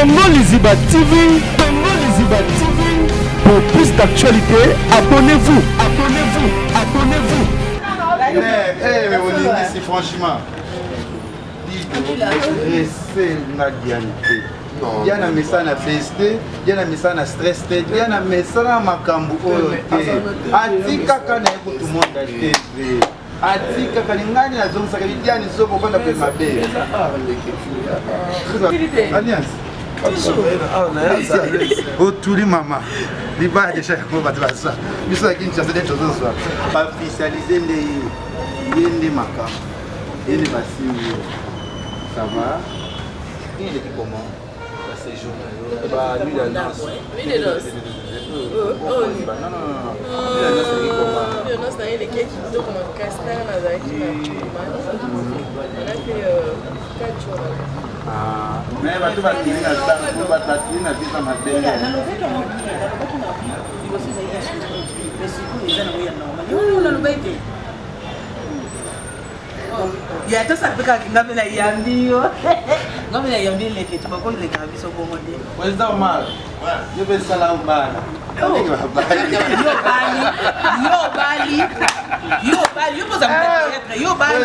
Congo Liziba TV, Congo Liziba TV. Pour plus d'actualité, abonnez-vous, abonnez-vous, abonnez-vous. Mais on dit ici franchement. Restez la dignité. Il y a un message à festé, il y a un message à stress, il y a un message à makambu. Atika kana pour tout le monde à TV. Atika kana ngani na zonga sakalitia ni soko kwenda kwa mabe. Alliance. Otuli mama. Liba déjà on va faire ça. Nous sommes qui cherchent des choses ça. Officialiser les makambu. Et les bassines. Ça va? Il est comment? C'est jour. Bah, lui, il a danse. Oui, il est danse. Non. Il a danse, il comment? Il a danse, il y a les cakes qui sont comme un castor, on a fait 4 jours. Ah, mais tu vas tirer la table, tu vas tirer la vie dans ma tête. Il y a tout ça qui est yambi. Non, mais il y a yambi, tu vas pas les gavis au bon modèle. Où est-ce que mal? Je vais ça là au bal. Yo Bali, vous avez Yo Bali.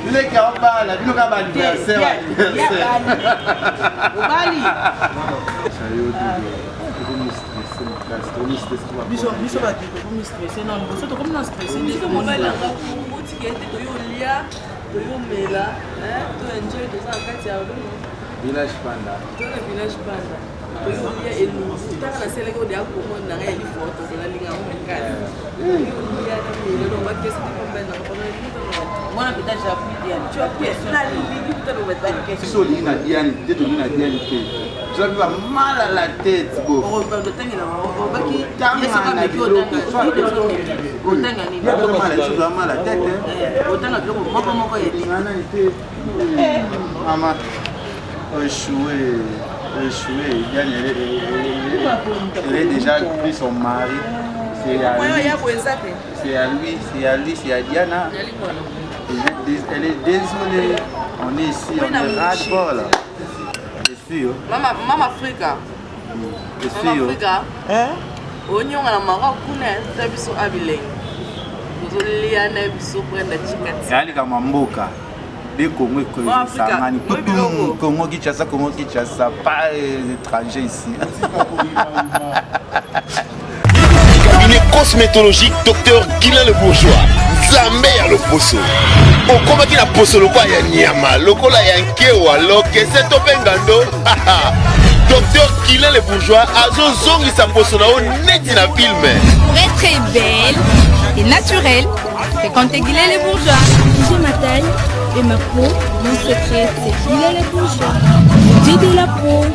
Il est qui a au bal, il est à l'anniversaire. Bali. Biso ba te ko mi stressé non boso to ko mi stressé ni ko mona la ka buti ke te yo lia to yo mela to enjoy to sa kati ya do Village Panda. to le village Panda to yo lia elu ta kana sele ko dia ko mona nga eli photo ko la linga mo ngani yo lia ta mi lo ba ke se ko ben na ko na ni to Moi, peut-être j'ai appris bien. Tu as appris la ligne, tu as le mettre la question. Si on a Diane, tu as Diane. Tu as mal à la tête. On va le temps, il va qui il y a ça comme qui au temps il y a mal à la tête. Au temps là, moi maman, échoué. Diane, elle est déjà pris son mari. C'est à lui, c'est à Diana. Elle est désolée. On est ici, on est ras-le-bol. C'est sûr. Maman Africa. C'est Maman sûr. Africa. Onyo na Maroc kuna tabiso abileng. Uzolia na biso kwenda chikati. Yali kama mboka. Des Congo Sangani. Congo Kinshasa, pas étranger ici. Cabinet cosmétologique Dr Guilain le Bourgeois. Zambé le poso. Au combat qui la poso le quoi ya nyama, le kola ya nkewa, lo que c'est topengando. Dr Guilain le Bourgeois azo zongi sa poso na o neti na film. Pour être très belle et naturelle, fréquentez Guilain les Bourgeois. J'ai ma taille et ma peau, mon secret c'est Guilain les Bourgeois. Dieu de la peau.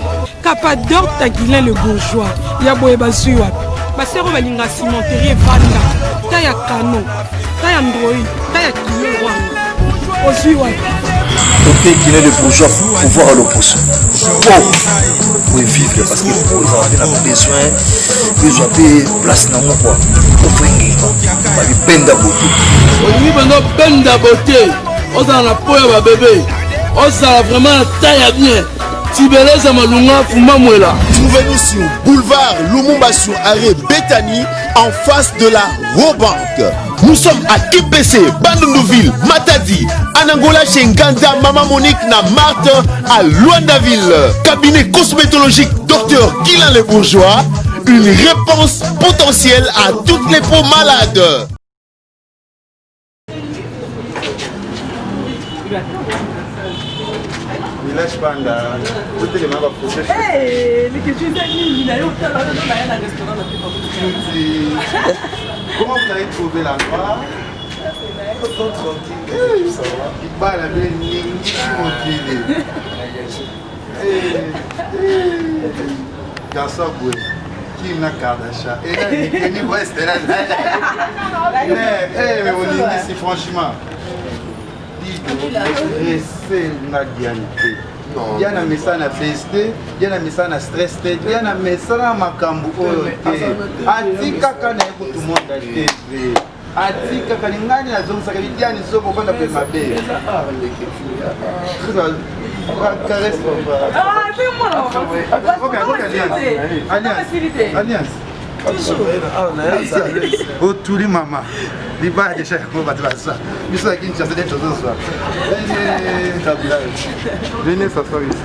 Capador ta Guilain le Bourgeois. Ya boye basuwa. Basero balinga cimenterie vanda. Ta ya kano. Ta ya android. Ta ya kilo wanga. Osuwa. Côté Guilain le Bourgeois pour voir le poisson. Pour vivre parce que pour ils ont besoin de place dans mon quoi. Pour prendre des penda beauté. Oni bando penda beauté. On a la peau ya bébé. On a vraiment la taille bien. Tibeleza malunga fuma mwela. Trouvez-nous sur boulevard Lumumba sur arrêt Bethany en face de la Robank. Nous sommes à IPC, Bandundouville, Matadi, Anangola chez Nganda, Maman Monique, na Marthe, à Luandaville. Cabinet cosmétologique Dr Guilain le Bourgeois, une réponse potentielle à toutes les peaux malades. Village Panda, tout est mal approché. Mais que tu es allé, il a eu autant de restaurant dans Comment vous avez trouvé l'endroit? Tranquille, ça va. Il bat la belle ligne, tranquille. Garçon, qui n'a qu'à d'achat. Et là, il est niveau est là. Mais on est ici, franchement. Restez la dignité. Il y a un message à festé, il y a un message à stress, il y a un message à makambu. Atika kana pour tout le monde à TV. Atika kana ngani na zonga sakalitia ni soko kwenda kwa mabe. Caresse papa. Ah, c'est moi là. Alliance. Oh, tous les mamans. Les bas déjà, on va te faire ça. Nous sommes qui nous avons des choses ce soir. Venez s'asseoir ici.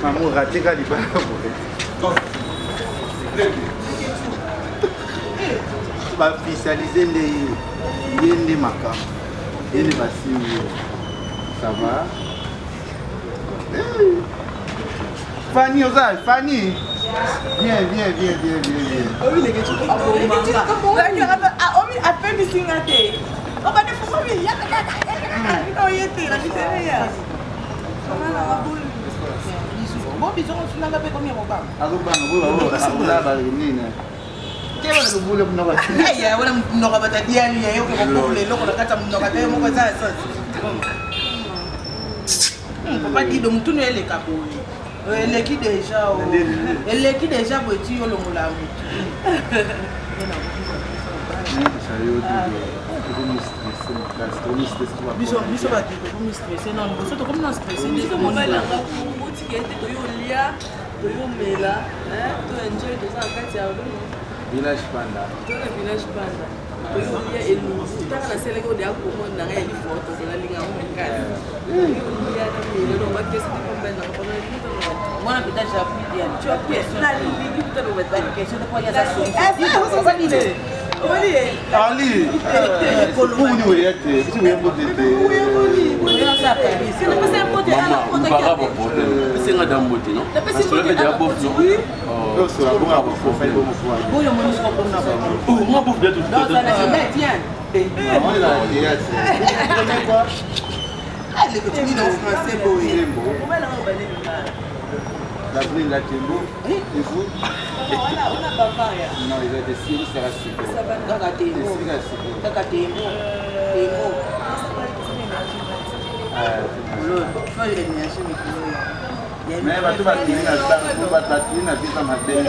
Maman, raté quand il va. Va officialiser les macam. Et les bassines. Ça va? Fanny, Ozal, Fanny. Viens. Oh oui, les gars, Village Panda. Village Panda. Ali, la brille, la tembo, et vous? On a pas non, il a des signes, ça va super. Ça va dans la tembo. Dans la tembo. Mais tu vas tenir la table, tu vas tenir la vie dans ma tête.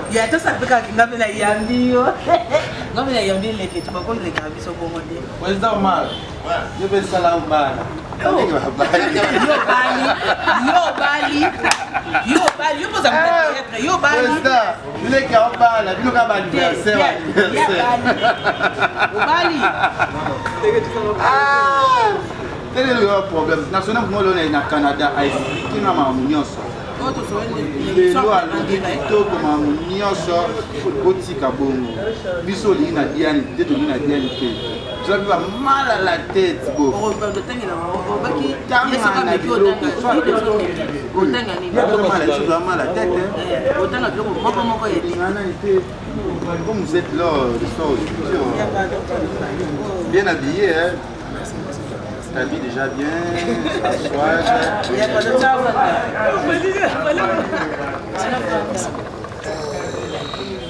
Il y a tout ça que ngavela yambiyo. Ngavela yambiyo leke tubako leke abiso bomode. Président Omar. Je vais salam bana. Yo bali, vous avez yo bali. Président, il est qui en bala, il est comme anniversaire. Bali. Quel est le problème? National moi on est au Canada, qui n'a pas nyonso. Lelo alobi kitoko mamu nyonso otika bongo biso olingi na diani te tolingi na diani te tozabi bamal à la tête bo comme vous êtes là bien habillé, hein? T'habilles déjà bien, s'asseoir. Il y a pas de ça.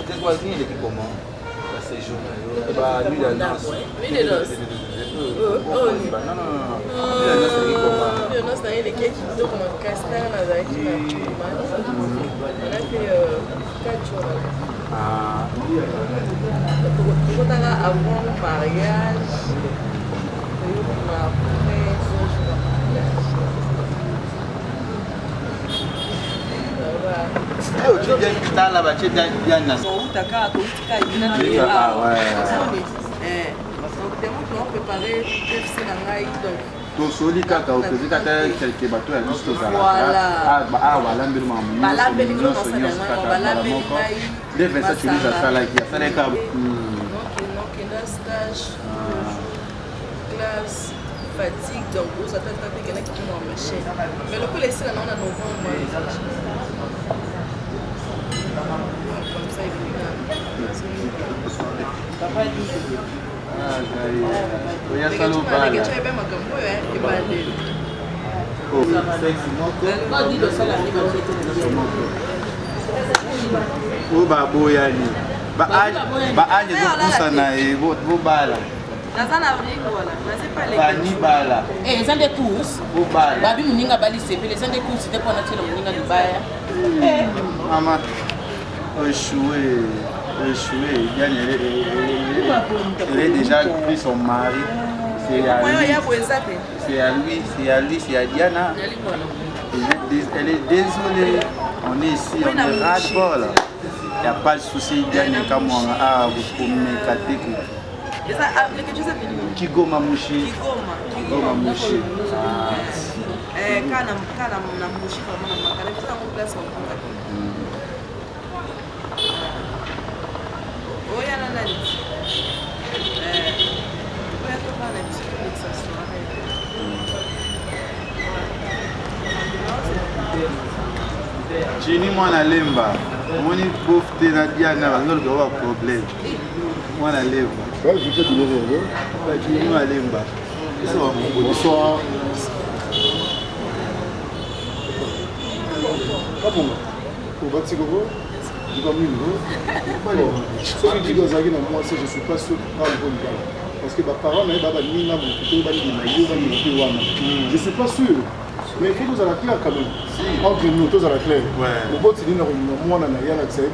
Tes voisins, il est comment? C'est journée. Nuit de noces. Nuit de noces. Non. Nuit de noces, c'est comment? Nuit de noces, il y a des quêtes qui sont comme un castor. On a fait 4 jours. Ah. Avant le mariage. Tu viens de là-bas, tu viens de là. tosoli kaka okozi kaka kelke bato ya biso tozalabalambeli nyonso kaka moko nde vesa tulise asalaki kaka fatigue, donc vous attendez qu'il y en a qui vont en machine. Mais le coup, les scènes, on a novembre. Comme ça, il est baboyani baanye ezopusana bobala Banibala. Eh, les gens des courses. Babi Mouninga Bali CP, les gens des courses, c'était pour notre Mouninga Dubaï. Maman, échoué. Diane, elle est déjà pris son mari. C'est à lui, c'est à Diana. Elle est désolée. On est ici, on est ras-le-bol. Il n'y a pas de souci, Diane, comme on a vous communiquer. Kigoma Mushi. Kigoma Mushi. Chini mwana lemba. Moni bofte na Diana bazol gawa problème. Mwana lemba. Ouais, je vais te dire. Chini mwana lemba. Bonsoir. Comment? Au Batigoro, du Camino. Ce que tu dois aller dans moi, c'est je ne suis pas sûr par le bon gars. Parce que mes parents, je ne suis pas sûr. Mais il faut que nous ayons clair quand même. Entre nous, tous à la claire. Le bon, c'est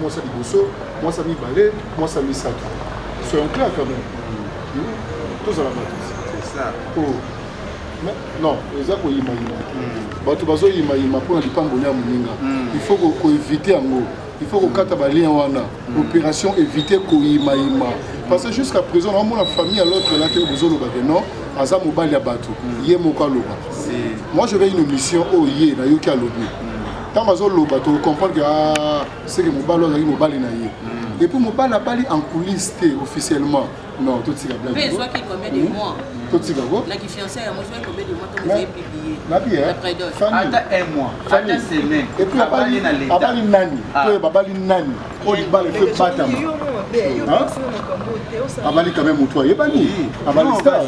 moi, ça dit Bosso, moi, ça m'y balai, moi, ça m'y sac. Soyons clairs quand même. Tous à la bâtisse. C'est ça. Oh. Non, les gens qui il faut qu'on évite un mot. Il faut qu'on ait un lien. Opération éviter qu'on y parce que jusqu'à présent, on a la famille à l'autre là qui est non. Moi je vais une mission au Yé, na Yoki à l'Obi. Tant que tu comprends que c'est que mon ballon est mobile. Et puis mon ballon n'a pas en coulisses officiellement. Non, tout ce qui est blague. Mais soit qu'il combien de mois. Tout ce qui est quoi? La fiancée, moi je vais combien de mois vous avez publié. Attends un mois. Attends une semaine. Et puis Abali Nani. Abali Nani. On dit pas le feu Batam. Abali quand même toi. Yébani. Abali Star.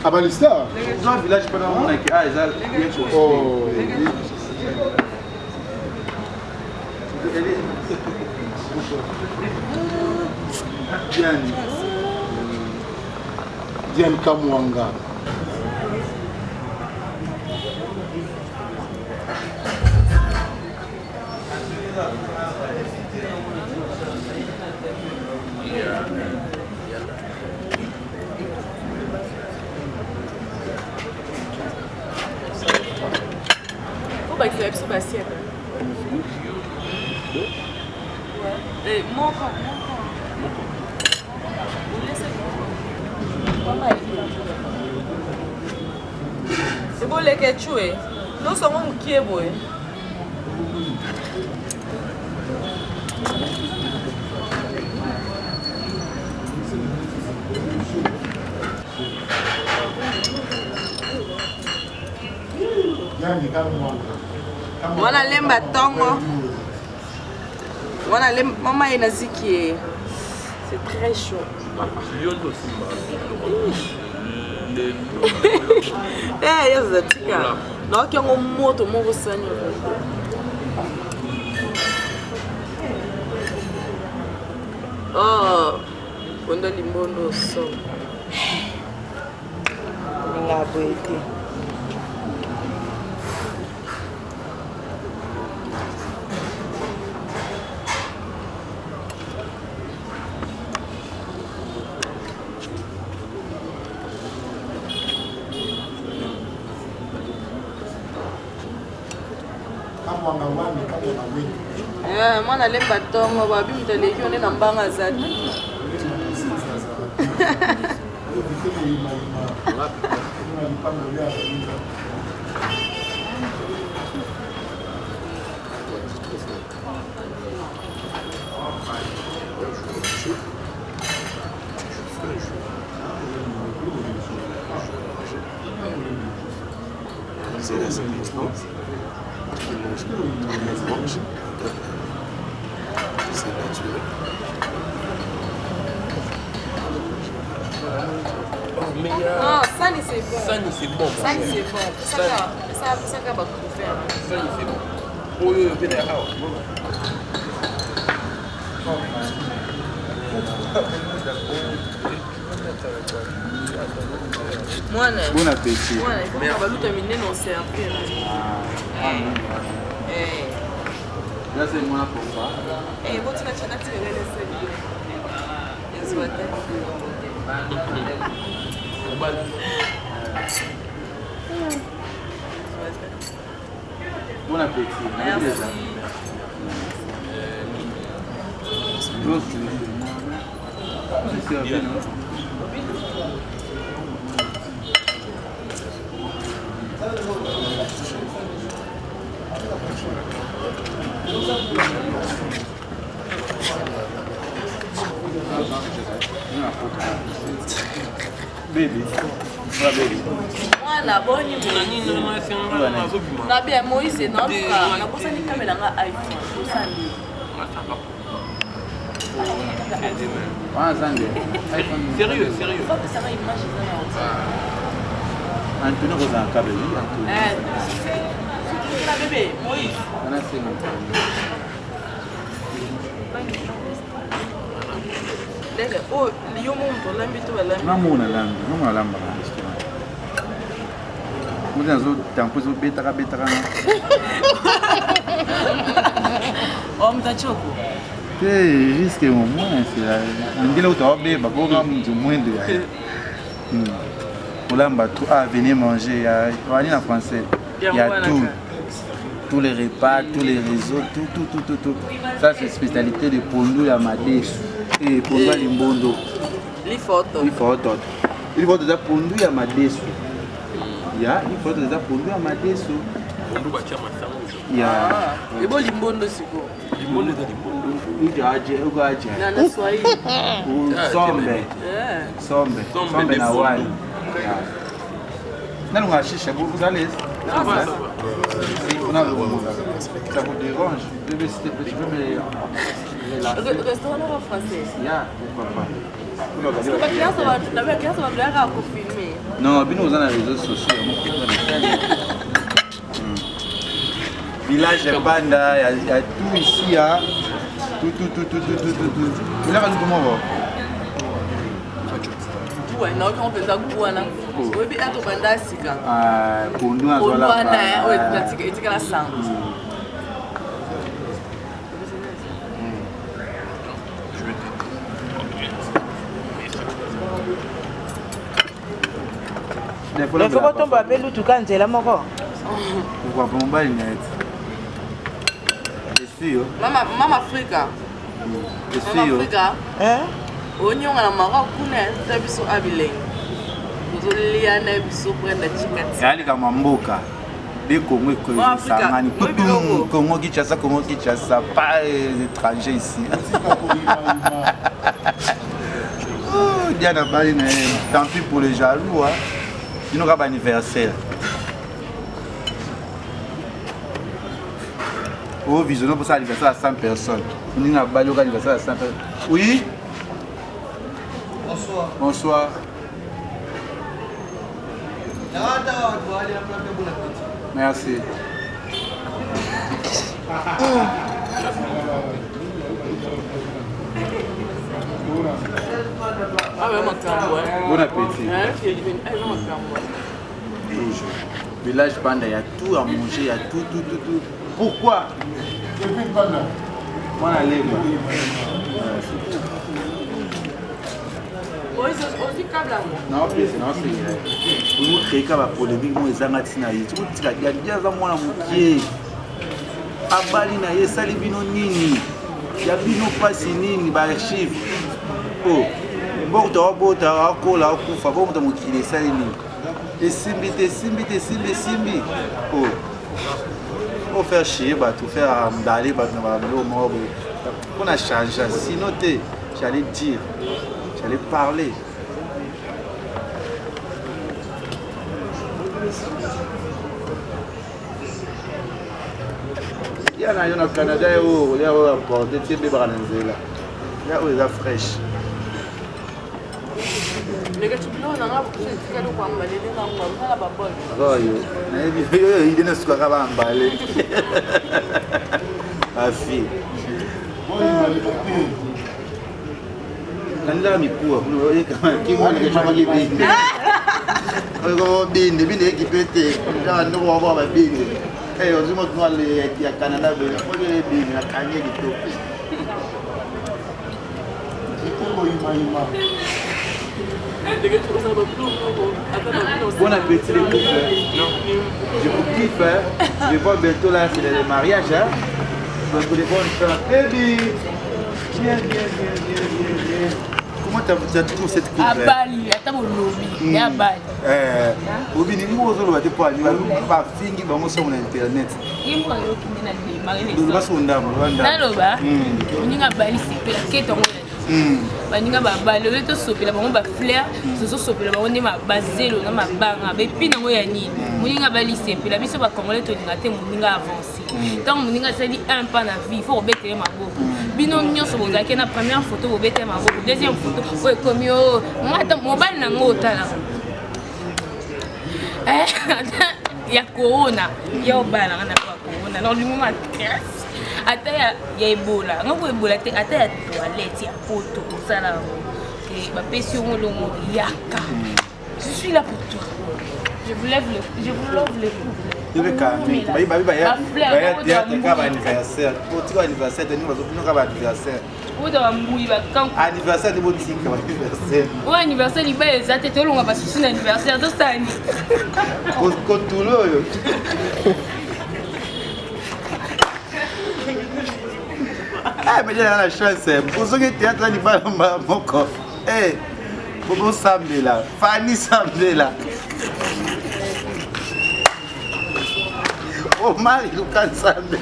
Abali Star. Dans le village pendant mon équipe, ils ont bien chose. Oh. Diane Kamwanga. Faut pas que tu aies sur l'assiette. Et mon corps. C'est bon les ketchup. Nous sommes qui est beau. Wana lemba tongo. Wana lemba maman inaziki. C'est très chaud. Eh, yazatika. Na kiongo moto mo sanyo. Oh, kondo limbondo so. Ngabo ete. Mwana lemba tongo babi mtaleki one na mbanga zati. C'est la circonstance. C'est naturel. Non, ça c'est bon. Ça c'est bon. Ça c'est bon. Ça va tout faire. Ça c'est bon. Oh, yo, yo, bien là. Mwana. Bon appétit. Mwana, il faut que baluta minene on servir. Là c'est moi pour ça. Eh, bon tu vas tirer les selles. Ils sont Bon appétit. Merci. Baby. Mwana boni na bien Moïse na luka na kosa ni kamera nga iPhone osandi. Sérieux. Faut que ça va image ça. Antonio Rosa câble lui. C'est la bébé Moïse. On a c'est mon. Dele oh liyo muntu lambito balambi. Namona lamba. Muda zo tampo zo beta na. Mtachoko. C'est risque au moins c'est ndile utobe baboga mtu mwendo ya. Olamba tout venez manger ya wani en français. Il y a tout. Tous les repas, tous les réseaux, tout. Ça c'est spécialité de Pondo ya Madesu. Et Pondo ya Limbondo. Li photo za Pondo ya Madesu. Ya, li photo za Pondo ya Madesu. Pondo bacha masango. Ya. Ebo Limbondo siko. Limbondo za Limbondo. Ugaje. Na Swahili. Sombe na wali. Não achei vous allez. Ça vous dérange? Tu veux me... Le restaurant français. Pourquoi pas? Non, nous sommes dans les réseaux sociaux. Village Banda, il y a tout ici. Tout. Mais là, comment on va? Na uko mpeza kuona wewe ato banda sika Pondo azola na wewe tunatika la sango Le faut tomber à Belou tout quand c'est la moko. Pourquoi pas mobile net? C'est sûr. Mama Africa. C'est sûr. Hein? Onyonga na mara kuna tabiso abileng. Uzolia na biso kwenda chikati. Yali kama mboka. Des Congo Sangani. Congo Kinshasa, pas les étrangers ici. Oh, Diana Baline, tant pis pour les jaloux. Ils n'ont pas d'anniversaire. Oh, visionnons pour ça anniversaire à 100 personnes. On n'a pas d'anniversaire à 100 personnes. Oui? Bonsoir. Merci. Bon appétit. Village Banda, il y a tout à manger, il y a tout. Pourquoi? Moi, la lèvre. Non, c'est vous créez la polémique, moi, les Angatina, il y a bien ça, moi, la abali na ye sali bino nini ya bino pasi nini ba chiffre oh mbota bota akola akufa bomta mokili sali nini esimbi oh faire chier ba tout faire d'aller ba na ba mort on a changé sinon j'allais dire j'allais parler. Il y a au Canada, il y a apporté des bébés à l'Anzela. Il y a des fraîches. Il y a Nanda mipua, kimo ni kama kibindi. Oyo bindi kipete. Ya ndo wa ba bindi. Ozimo tunale ya Canada be. Oyo bindi na kanye kito. Bon appétit les couples. Je vous kiffe. Je vois bientôt là, c'est le mariage. Donc les bonnes femmes. Baby. Bien. Comment tu as trouvé cette couple? À Bali, à Bali. À Bali. Obi ni mo zo lo te pa ni ba fingi ba mo so na internet. Yimbo yo kinena ni marine. Do ba so ndamo, Rwanda. Naloba. Uninga Bali sipela keto ngona. Baninga babalo leto sopela bango ba fleur, soso sopela bango ne mabazelo na mabanga, be pina ngo ya nini. Muninga Bali sipela biso ba congolais to ninga te muninga avancer. Tant muninga sali un pas na vie, faut obetele maboko. Bino nyonso bozaki na première photo bobetele maboko, deuxième photo oy komi o mata mobile na ngo tala. Ya corona, ya obala na corona. Alors lui m'a stress. Ata ya Ebola, ngoko Ebola te ata ya toilette ya poto sala ke ba pesi ngolongo yaka. Je suis là pour toi. Je vous lève le cou. Il veut calmer. Anniversaire. Pour anniversaire, nous avons anniversaire. Anniversaire de mon tic, anniversaire. Ouais, anniversaire, il va exacter tout le monde va soucier l'anniversaire de cette année. Ah, mais j'ai la chance. Pour ceux qui étaient en train de faire mon corps. Eh, Bobo Sambe là, Fanny Sambe là. Oh, Marie Lucas Sambe.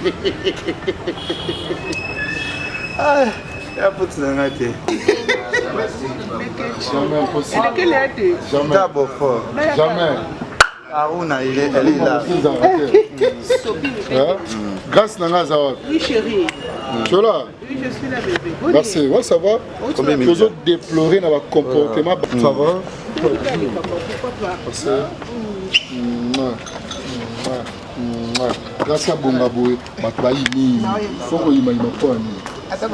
Ah, il y a pas de s'arrêter. Jamais impossible. Jamais. D'abord fort. Jamais. Aruna, elle est là. Grâce à Zawad. Oui, chérie. Tu es là? Oui, je suis là, bébé. Merci. Ouais, ça va? Toujours déplorer dans votre comportement. Ça va? Grâce à Bongaboué, il faut que tu attends,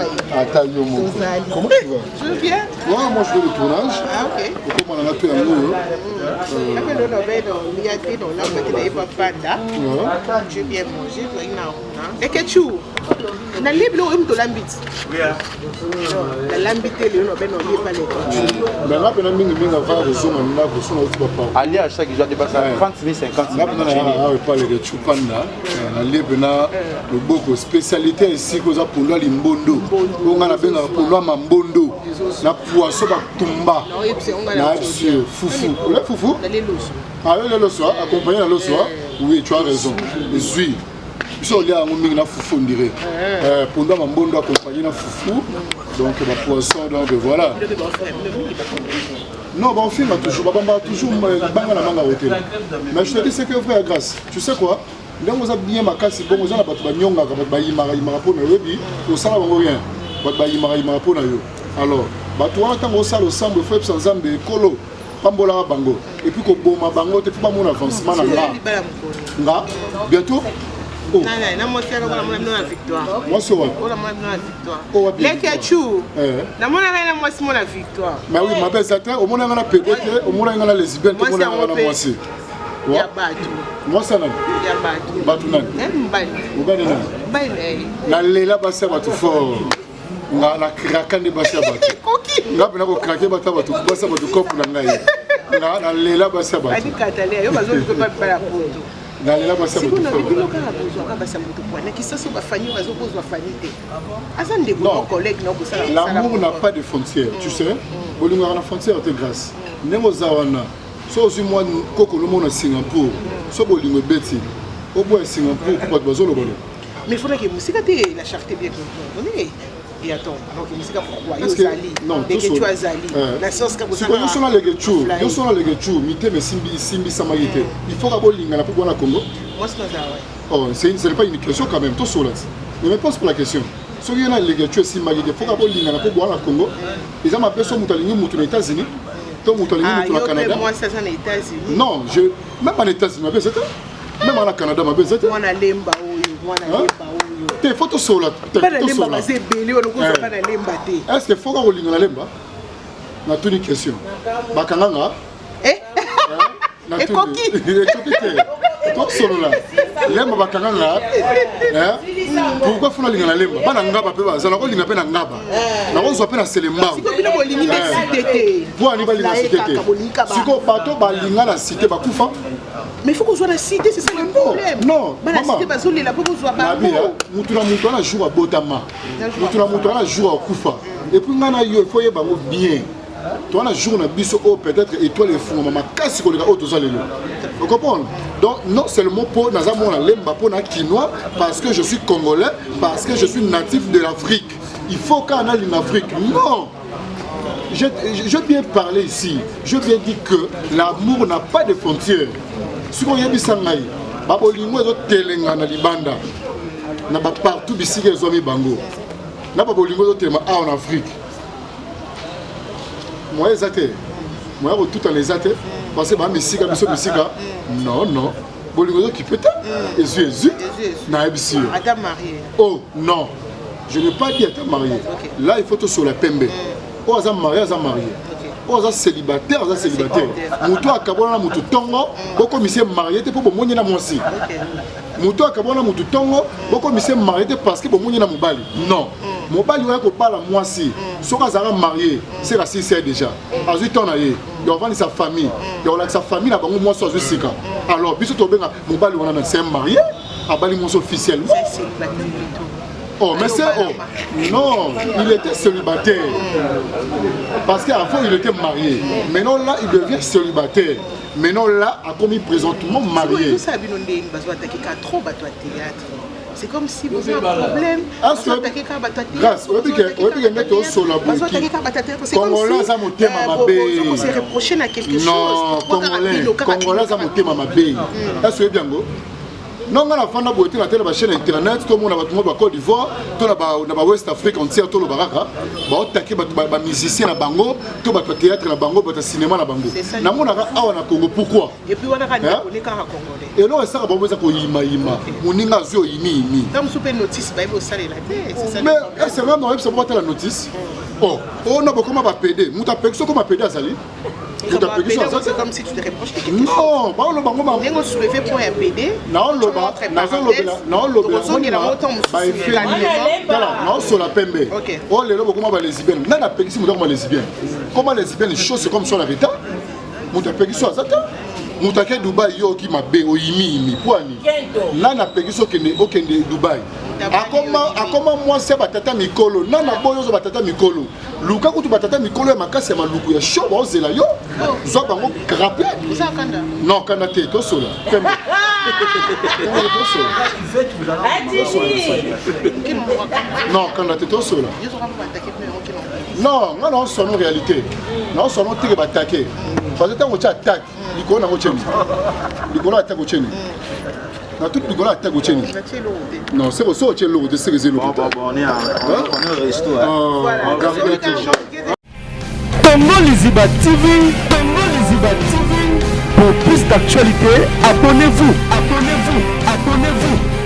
comment tu vas? Je veux bien. Ouais, moi je fais le tournage. Ah, ok. Comment on a fait un mot? J'ai bien mangé. Et que tu na libre où tu l'habites? La l'habiter le ben on n'est pas les. Mais là pendant mingi va rezoom na rezoom au papa. Ali à chaque jour dépasse 30 000 50 000. Là pendant pas les chupanda na libre na le beaucoup spécialité ici que ça pour la limbondo. On a benga pour la mambondo. Na poisson ba tumba. Na fufu. Le fufu? Ah le loso accompagné le loso. Oui, tu as raison. Les huiles. Biso lia ngombi na fufu on dirait. Pendant mambondo accompagné na fufu. Donc le poisson donc voilà. Non, bon film toujours toujours banga na manga hôtel. Mais je te dis c'est que frère grâce. Tu sais quoi? Là vous avez bien ma casse bon vous avez pas ba nyonga ba yimara po na yobi, au sala bango rien. Ba yimara po na yo. Alors, ba toi tant au sala ensemble frère sans zambe kolo. Pambola bango. Et puis ko boma bango te pas mon avancement na nga. Bientôt. Oh. Non, moi c'est la victoire. Moi c'est vrai. Oh, la victoire. Les ketchup. Na mona na moi c'est la victoire. Mais oui, ma belle au monde on a pédé, au monde on a lesbienne, au monde on a moi c'est. Ya batu. Moi ça non. Ya batu. Batu non. Mbali. Mbali non. Mbali. Na lela basa batu fort. Na krakande basa batu. Nga bena ko krake bata batu basa batu kopu na ngai. Na lela basa batu. Adi katale yo bazo ko pa para poto. Na lela basa batu. L'amour n'a pas de frontières, tu sais. Bolinga na frontière te grâce. Nengo zawana. So aussi moi koko le monde à Singapour. So bolingo beti. Au bois Singapour pour pas bazolo bolo. Mais il faudrait que musique la charité bien comprenez. Et attends, donc musique pourquoi yo zali. Non, que tu as zali. La sauce que vous avez. Nous sommes les gechou. Nous sommes les gechou, mité mais simbi samayité. Il faut que bolinga na pour na Congo. Moi c'est ça ouais. Oh, ce n'est pas une question quand même, tout cela. Mais me pose pour la question. Si il y a les gechou simbi, il faut que bolinga na pour boire na Congo. Ils ont appelé ça mutalingi mutu aux États-Unis. Moi, c'est aux États-Unis. Non, même en États-Unis, même en Canada, ma belle. Moi, na lemba moi na lemba T'es photo sur la. Pas na lemba, c'est belé, on ne peut pas na lemba. Est-ce que faut qu'on ligne la lemba? na toute une question. Bakanganga. Et coquille. Tout solo là. Lemba bakanganga. Pourquoi faut linga na lemba? Bana ngaba pe ba, zana ko linga pe na ngaba. Na ko zo pe na selemba. Siko bino bolingi na cité. Pour ani ba linga cité. Siko bato ba linga na cité ba kufa. Mais il faut qu'on soit la cité, c'est ça le problème. Non, la cité va zoner là pour qu'on soit pas. Mutuna mutuna jour à Botama. Mutuna mutuna jour à Kufa. Et puis ngana yo il faut y bango bien. Toi un jour na biso peut-être étoile et fou maman casse ko le auto ça le. Vous comprenez? Donc non seulement pour naza mona lemba pour na quinoa parce que je suis congolais, parce que je suis natif de l'Afrique. Il faut qu'on aille en Afrique. Non. Je veux bien parler ici. Je veux bien dire que l'amour n'a pas de frontières. Si on y a des sangai, babolingo zo telenga na libanda. Na ba partout bisi ke zo mi bango. Na babolingo zo telema en Afrique. Moi ezate. Moi tout en les athées parce que ba misika biso misika. Non non. Bolingo zo qui peut Jésus. Na ebisi. Adam marié. Oh non. Je n'ai pas dit être marié. Là il faut tout sur la pembe. Oh aza marié, aza marié. Oh aza célibataire, aza célibataire. Muto akabona mutu tongo, boko mise marié te po bomoni na mwasi. Muto akabona mutu tongo, boko mise marié te parce que bomoni na mobali. Non. Mobali oya ko pala mwasi. Soka azara marié, c'est la 6 déjà. Azui tona ye. Il va sa famille. Il va sa famille na bango mwasi azui sika. Alors biso to benga mobali wana na c'est marié, abali mwasi officiellement. Oh, mais c'est non, il était célibataire. Parce qu'avant il était marié. Maintenant là, il devient célibataire. Maintenant là, à comme il présentement marié. C'est comme si vous avez un problème. Grâce, on peut mettre sur la boutique. C'est comme si vous s'est reproché à quelque chose. Non, Congolais, ça m'a thème à ma baie. Est-ce que bien go? Non, on a fait la beauté sur la chaîne internet, tout le monde a la Côte d'Ivoire, tout le monde West Afrique entière, tout le baraka, les musiciens à Bango, tout le théâtre à Bango, le cinéma à Bango. Na mon ara awa Congo pourquoi? Et puis on a gagné les caractères congolais. Et là ça va vous ko yima yima. Moninga zo yimi. Comme souper notice ba au salé la tête, c'est ça. Mais c'est même non, ça pas la notice. Oh, on a beaucoup ma PD. Muta pexo comme PD azali. C'est comme si tu te reproches quelque chose. Non, pas le bango bango. Nengo soulevé pour un PD. Non, loba, non, non, sur la pembe. Oh, les lobes, comment va lesbienne? Non, la pexi, comment lesbienne? Comment lesbienne, les choses, c'est comme sur la vita. Muta pexi, ça Moutake Dubaï yo qui m'a bé oimi poani. Nana pegiso kene okende Dubaï. Akoma moi c'est batata mikolo. Nana boyo zo batata mikolo. Luka kutu batata mikolo ya makasi ya maluku ya show ba ozela yo. Zo bango grappé. Non kana te to sola. Kembe. Non kana te to sola. Non, non son réalité. Non son tire ba attaquer. Parce que tant on attaque likolo na ngocheni likolo attaque ngocheni na tout likolo attaque ngocheni non c'est ça c'est le c'est les bon on est au resto Tongo Liziba TV pour plus d'actualité abonnez-vous